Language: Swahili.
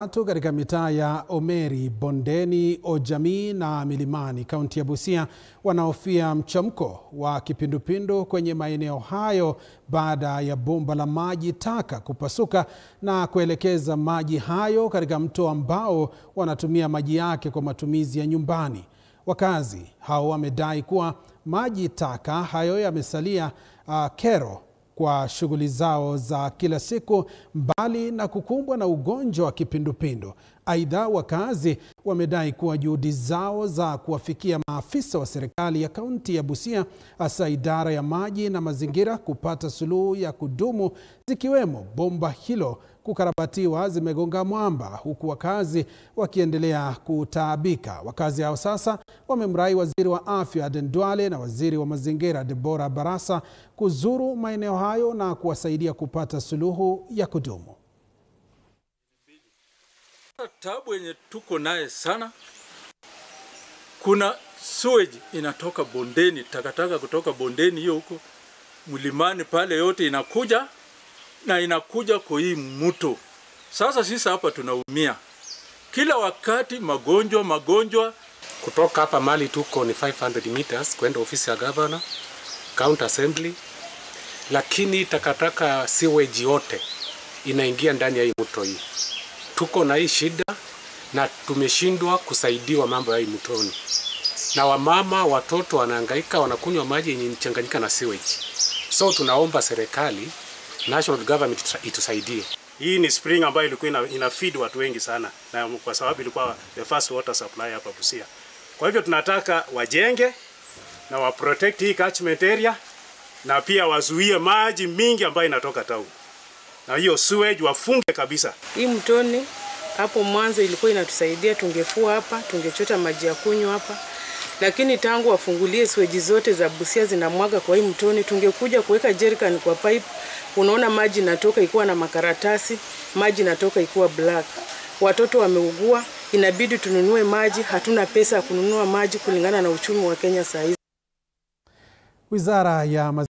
Watu katika mitaa ya Omeri, Bondeni, Ojamii na Milimani, kaunti ya Busia wanahofia mchamko wa kipindupindu kwenye maeneo hayo baada ya bomba la maji taka kupasuka na kuelekeza maji hayo katika mto ambao wanatumia maji yake kwa matumizi ya nyumbani. Wakazi hao wamedai kuwa maji taka hayo yamesalia kero kwa shughuli zao za kila siku, mbali na kukumbwa na ugonjwa wa kipindupindu. Aidha, wakazi wamedai kuwa juhudi zao za kuwafikia maafisa wa serikali ya kaunti ya Busia, hasa idara ya maji na mazingira, kupata suluhu ya kudumu, zikiwemo bomba hilo kukarabatiwa, zimegonga mwamba, huku wakazi wakiendelea kutaabika. Wakazi hao sasa wamemrai waziri wa afya Aden Duale na waziri wa mazingira Deborah Barasa kuzuru maeneo hayo na kuwasaidia kupata suluhu ya kudumu. Taabu yenye tuko naye sana, kuna sewage inatoka Bondeni, takataka kutoka Bondeni hiyo huko Mlimani pale, yote inakuja na inakuja kwa hii mto. Sasa sisi hapa tunaumia kila wakati, magonjwa. Kutoka hapa mali tuko ni 500 meters kwenda ofisi ya governor, county assembly, lakini takataka sewage yote inaingia ndani ya hii mto hii. Tuko na hii shida na tumeshindwa kusaidiwa mambo ya hii mtoni. Na wamama, watoto wanahangaika, wanakunywa maji yenye imechanganyika na sewage. So tunaomba serikali, national government itusaidie. Hii ni spring ambayo ilikuwa ina feed watu wengi sana, na kwa sababu ilikuwa the first water supply hapa Busia. Kwa hivyo tunataka wajenge na wa protect hii catchment area, na pia wazuie maji mingi ambayo inatoka town. Na hiyo sewage wafunge kabisa. Hii mtoni hapo mwanzo ilikuwa inatusaidia, tungefua hapa, tungechota maji ya kunywa hapa. Lakini tangu wafungulie sewage zote za Busia zinamwaga kwa hii mtoni, tungekuja kuweka jerrycan kwa pipe, unaona maji natoka ikuwa na makaratasi, maji natoka ikuwa black. Watoto wameugua, inabidi tununue maji, hatuna pesa ya kununua maji kulingana na uchumi wa Kenya saa hizi. Wizara ya